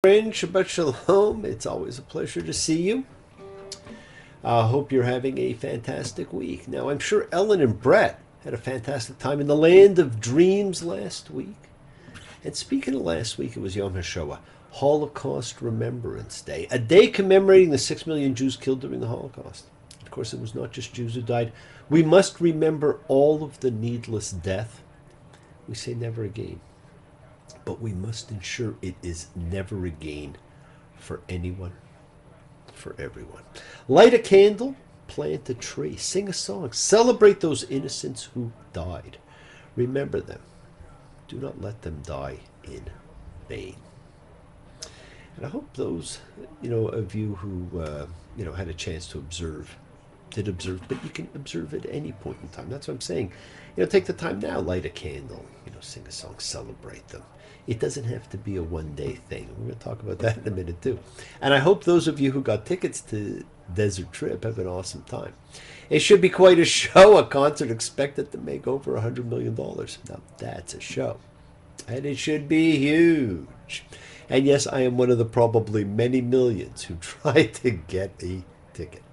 Friend, Shabbat Shalom. It's always a pleasure to see you. I hope you're having a fantastic week. Now, I'm sure Ellen and Brett had a fantastic time in the land of dreams last week. And speaking of last week, it was Yom HaShoah, Holocaust Remembrance Day, a day commemorating the 6 million Jews killed during the Holocaust. Of course, it was not just Jews who died. We must remember all of the needless death. We say never again. But we must ensure it is never again for anyone, for everyone. Light a candle, plant a tree, sing a song, celebrate those innocents who died. Remember them. Do not let them die in vain. And I hope those, of you who, had a chance to observe, did observe, but you can observe at any point in time. That's what I'm saying. Take the time now, light a candle, sing a song, celebrate them. It doesn't have to be a one-day thing. We're going to talk about that in a minute, too. And I hope those of you who got tickets to Desert Trip have an awesome time. It should be quite a show, a concert expected to make over $100 million. Now, that's a show. And it should be huge. And yes, I am one of the probably many millions who tried to get a ticket.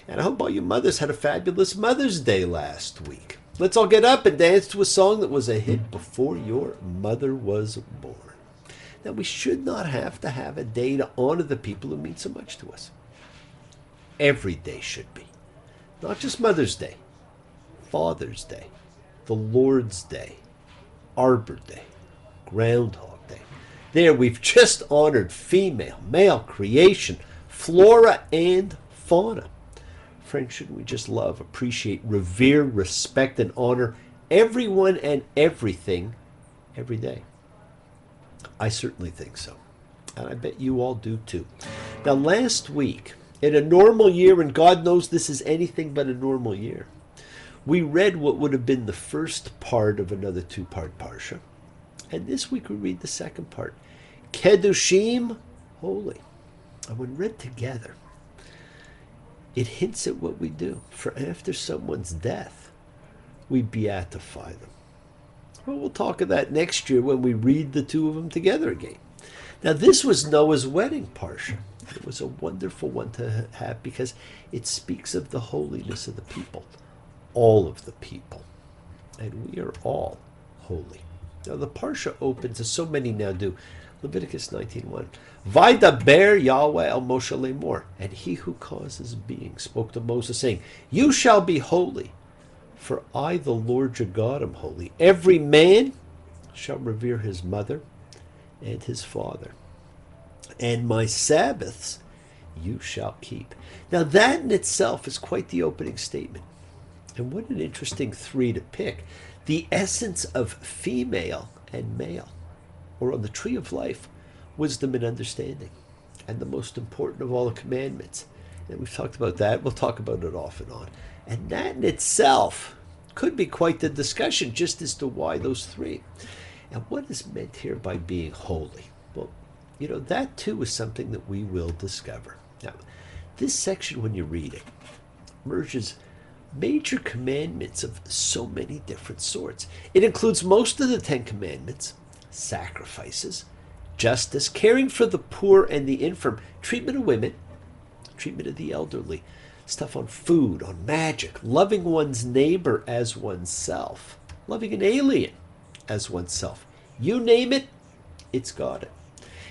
And I hope all you mothers had a fabulous Mother's Day last week. Let's all get up and dance to a song that was a hit before your mother was born. Now, we should not have to have a day to honor the people who mean so much to us. Every day should be. Not just Mother's Day, Father's Day, the Lord's Day, Arbor Day, Groundhog Day. There, we've just honored female, male creation, flora, and fauna. Friends, shouldn't we just love, appreciate, revere, respect, and honor everyone and everything every day? I certainly think so. And I bet you all do too. Now, last week, in a normal year, and God knows this is anything but a normal year, we read what would have been the first part of another two-part parsha. And this week we read the second part, Kedushim, holy. And when read together, it hints at what we do. For after someone's death, we beatify them. Well, we'll talk of that next year when we read the two of them together again. Now, this was Noah's wedding parsha. It was a wonderful one to have because it speaks of the holiness of the people, all of the people. And we are all holy. Now, the parsha opens, as so many now do, Leviticus 19:1. Vaydaber Yahweh el Moshe lemor, and he who causes being spoke to Moses, saying, You shall be holy, for I, the Lord your God, am holy. Every man shall revere his mother and his father, and my Sabbaths you shall keep. Now that in itself is quite the opening statement. And what an interesting three to pick. The essence of female and male, or on the tree of life, wisdom and understanding, and the most important of all the commandments. And we've talked about that. We'll talk about it off and on. And that in itself could be quite the discussion just as to why those three. And what is meant here by being holy? Well, that too is something that we will discover. Now, this section, when you read it, merges major commandments of so many different sorts. It includes most of the 10 Commandments, sacrifices, justice, caring for the poor and the infirm, treatment of women, treatment of the elderly, stuff on food, on magic, loving one's neighbor as oneself, loving an alien as oneself. You name it, it's got it.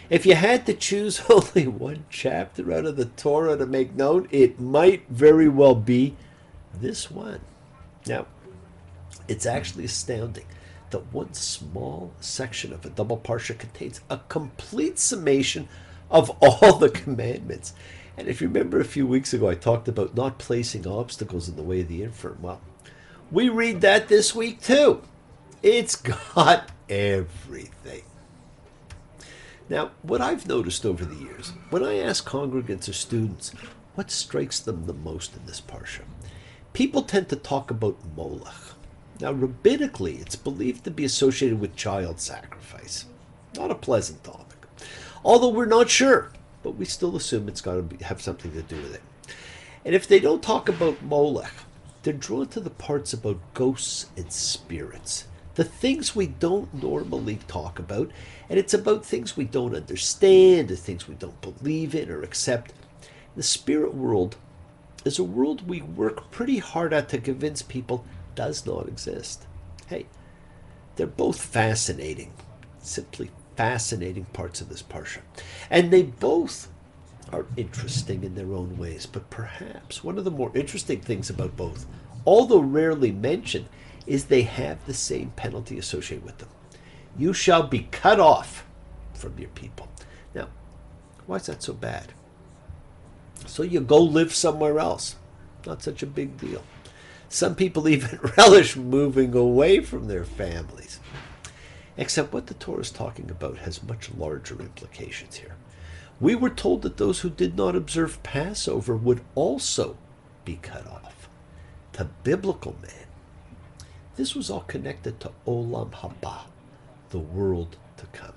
If you had to choose only one chapter out of the Torah to make known, it might very well be this one. Now, it's actually astounding that one small section of a double parsha contains a complete summation of all the commandments. And if you remember a few weeks ago, I talked about not placing obstacles in the way of the infirm. Well, we read that this week too. It's got everything. Now, what I've noticed over the years, when I ask congregants or students what strikes them the most in this parsha, people tend to talk about Molech. Now, rabbinically, it's believed to be associated with child sacrifice. Not a pleasant topic. Although we're not sure, but we still assume it's got to have something to do with it. And if they don't talk about Molech, they're drawn to the parts about ghosts and spirits, The things we don't normally talk about, and it's about things we don't understand, or things we don't believe in or accept. The spirit world is a world we work pretty hard at to convince people does not exist. Hey, they're both fascinating, simply fascinating parts of this parsha. And they both are interesting in their own ways. But perhaps one of the more interesting things about both, although rarely mentioned, is they have the same penalty associated with them. You shall be cut off from your people. Now, why is that so bad? So you go live somewhere else. Not such a big deal. Some people even relish moving away from their families. Except what the Torah is talking about has much larger implications here. We were told that those who did not observe Passover would also be cut off. To biblical man, this was all connected to Olam Haba, the world to come.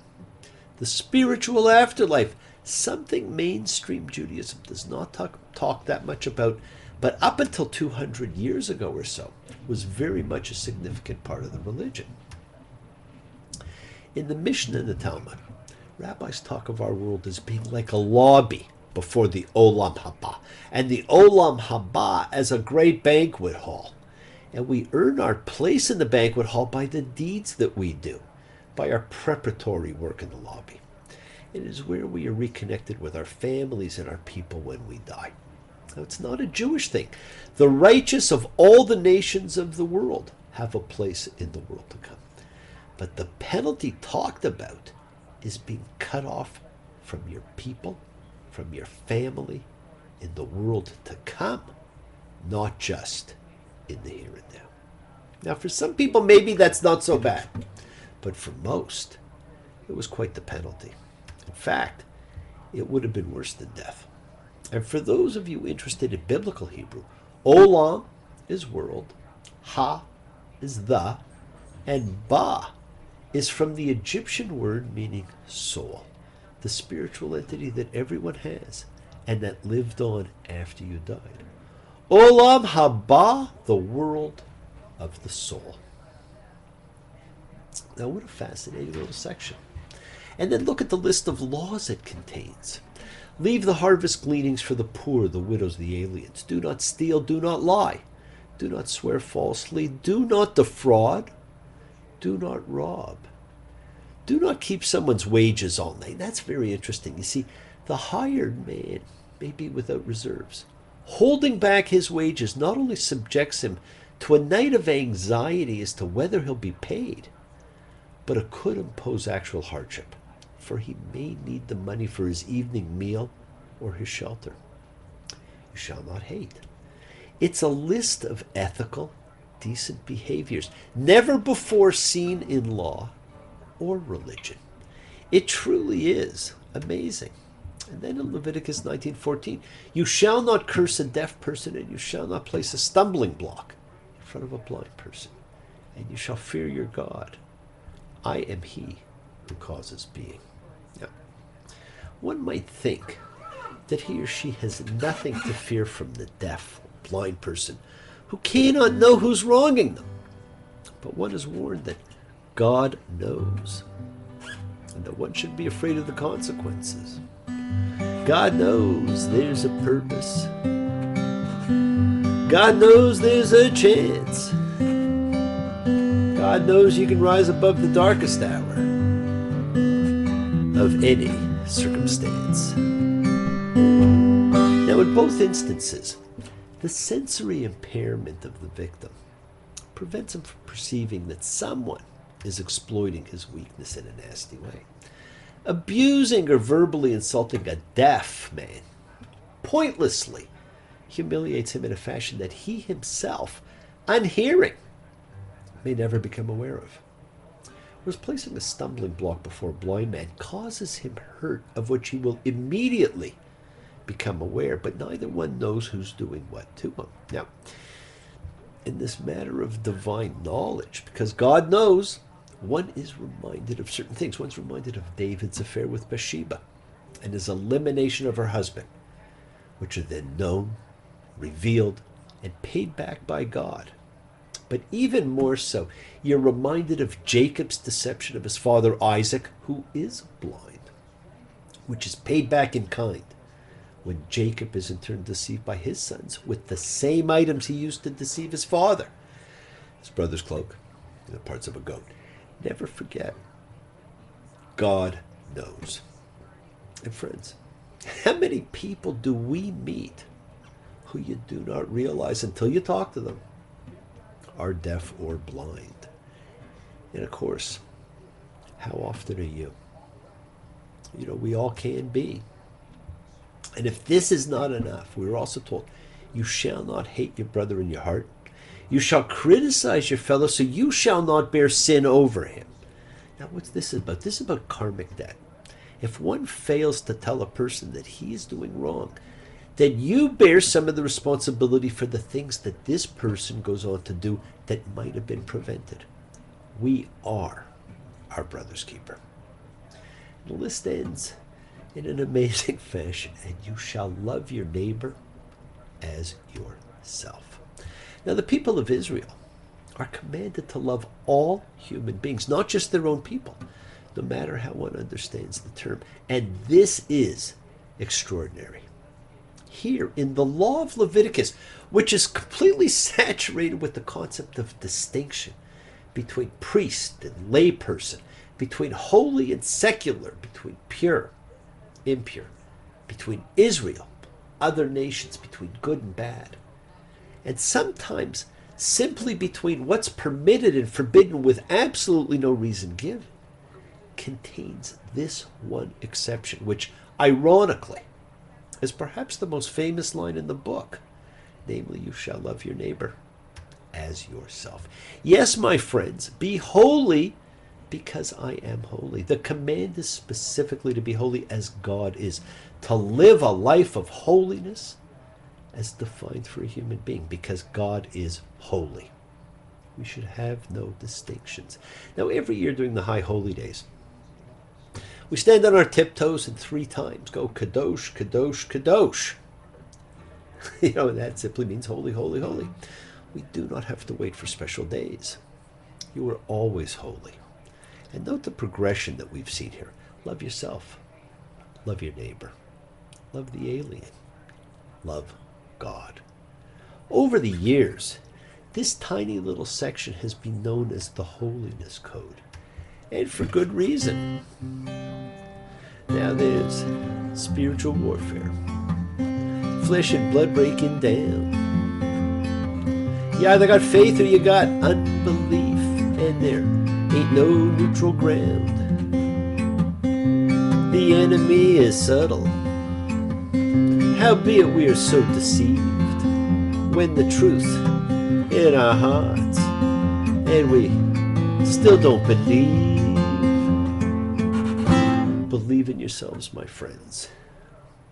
The spiritual afterlife, something mainstream Judaism does not talk that much about, but up until 200 years ago or so, was very much a significant part of the religion. In the Mishnah and the Talmud, rabbis talk of our world as being like a lobby before the Olam Haba, and the Olam Haba as a great banquet hall. And we earn our place in the banquet hall by the deeds that we do, by our preparatory work in the lobby. It is where we are reconnected with our families and our people when we die. Now, it's not a Jewish thing. The righteous of all the nations of the world have a place in the world to come. But the penalty talked about is being cut off from your people, from your family, in the world to come, not just in the here and now. Now, for some people, maybe that's not so bad. But for most, it was quite the penalty. In fact, it would have been worse than death. And for those of you interested in biblical Hebrew, Olam is world, Ha is the, and Ba is from the Egyptian word meaning soul, the spiritual entity that everyone has and that lived on after you died. Olam Haba, the world of the soul. Now, what a fascinating little section. And then look at the list of laws it contains. Leave the harvest gleanings for the poor, the widows, the aliens. Do not steal, do not lie. Do not swear falsely. Do not defraud. Do not rob. Do not keep someone's wages all night. That's very interesting. You see, the hired man may be without reserves. Holding back his wages not only subjects him to a night of anxiety as to whether he'll be paid, but it could impose actual hardship, for he may need the money for his evening meal or his shelter. You shall not hate. It's a list of ethical, decent behaviors, never before seen in law or religion. It truly is amazing. And then in Leviticus 19:14, you shall not curse a deaf person, and you shall not place a stumbling block in front of a blind person, and you shall fear your God. I am he who causes being. Now, one might think that he or she has nothing to fear from the deaf or blind person who cannot know who's wronging them. But one is warned that God knows, and that one should be afraid of the consequences. God knows there's a purpose. God knows there's a chance. God knows you can rise above the darkest hour of any circumstance. Now, in both instances, the sensory impairment of the victim prevents him from perceiving that someone is exploiting his weakness in a nasty way. Abusing or verbally insulting a deaf man pointlessly humiliates him in a fashion that he himself, unhearing, may never become aware of. Whereas placing a stumbling block before a blind man causes him hurt of which he will immediately become aware, but neither one knows who's doing what to him. Now, in this matter of divine knowledge, because God knows, one is reminded of certain things. One's reminded of David's affair with Bathsheba and his elimination of her husband, which are then known, revealed, and paid back by God But even more so, you're reminded of Jacob's deception of his father Isaac, who is blind, which is paid back in kind when Jacob is in turn deceived by his sons with the same items he used to deceive his father, his brother's cloak and the parts of a goat. Never forget, God knows. And friends, how many people do we meet who you do not realize until you talk to them are deaf or blind? And of course, how often are you? You know, we all can be. And if this is not enough, we were also told, you shall not hate your brother in your heart. You shall criticize your fellow, so you shall not bear sin over him. Now, what's this about? This is about karmic debt. If one fails to tell a person that he is doing wrong, then you bear some of the responsibility for the things that this person goes on to do that might have been prevented. We are our brother's keeper. The list ends in an amazing fashion, and you shall love your neighbor as yourself. Now, the people of Israel are commanded to love all human beings, not just their own people, no matter how one understands the term. And this is extraordinary. Here in the law of Leviticus, which is completely saturated with the concept of distinction between priest and layperson, between holy and secular, between pure, impure, between Israel, other nations, between good and bad, and sometimes simply between what's permitted and forbidden with absolutely no reason given, contains this one exception, which ironically is perhaps the most famous line in the book, namely, you shall love your neighbor as yourself. Yes, my friends, be holy because I am holy. The command is specifically to be holy as God is, to live a life of holiness as defined for a human being, because God is holy. We should have no distinctions. Now, every year during the High Holy Days, we stand on our tiptoes and 3 times go Kadosh, Kadosh, Kadosh. You know, that simply means holy, holy, holy. We do not have to wait for special days. You are always holy. And note the progression that we've seen here. Love yourself. Love your neighbor. Love the alien. Love God. Over the years, this tiny little section has been known as the Holiness Code. And for good reason. Now there's spiritual warfare. Flesh and blood breaking down. You either got faith or you got unbelief. And there ain't no neutral ground. The enemy is subtle. Howbeit we are so deceived when the truth in our hearts, and we still don't believe. Believe in yourselves, my friends.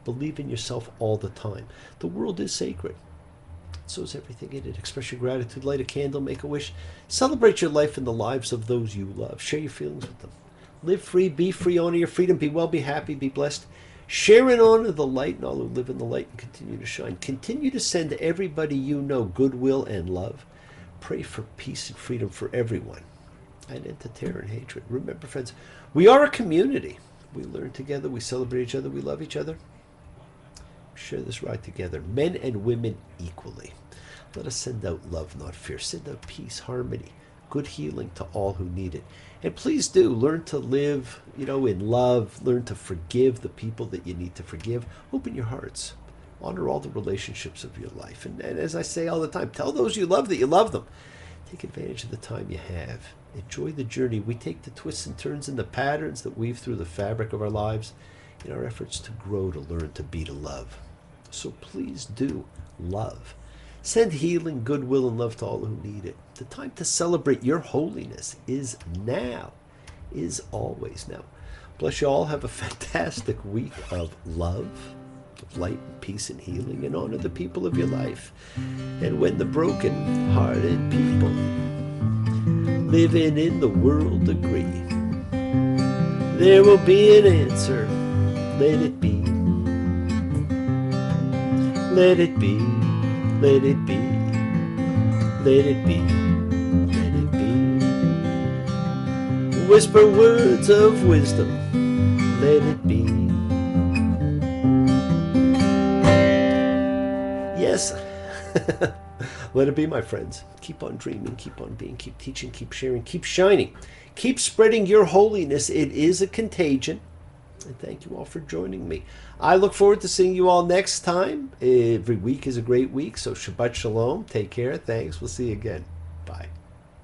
Believe in yourself all the time. The world is sacred. So is everything in it. Express your gratitude, light a candle, make a wish. Celebrate your life and the lives of those you love. Share your feelings with them. Live free, be free, honor your freedom, be well, be happy, be blessed. Share and honor the light and all who live in the light and continue to shine. Continue to send everybody you know goodwill and love. Pray for peace and freedom for everyone, and end to terror and hatred. Remember, friends, we are a community. We learn together, we celebrate each other, we love each other. Share this ride together, men and women equally. Let us send out love, not fear. Send out peace, harmony, good healing to all who need it. And please do learn to live, in love. Learn to forgive the people that you need to forgive. Open your hearts. Honor all the relationships of your life. And as I say all the time, tell those you love that you love them. Take advantage of the time you have. Enjoy the journey. We take the twists and turns and the patterns that weave through the fabric of our lives in our efforts to grow, to learn, to be, to love. So please do love. Send healing, goodwill, and love to all who need it. The time to celebrate your holiness is now, is always now. Bless you all. Have a fantastic week of love, of light, and peace, and healing, and honor the people of your life. And when the broken-hearted people living in the world agree, there will be an answer. Let it be. Let it be. Let it be. Let it be. whisper words of wisdom. Let it be. Yes. Let it be, my friends. Keep on dreaming, keep on being, keep teaching, keep sharing, keep shining. Keep spreading your holiness. It is a contagion. And thank you all for joining me. I look forward to seeing you all next time. Every week is a great week, so Shabbat Shalom. Take care. Thanks. We'll see you again. Bye.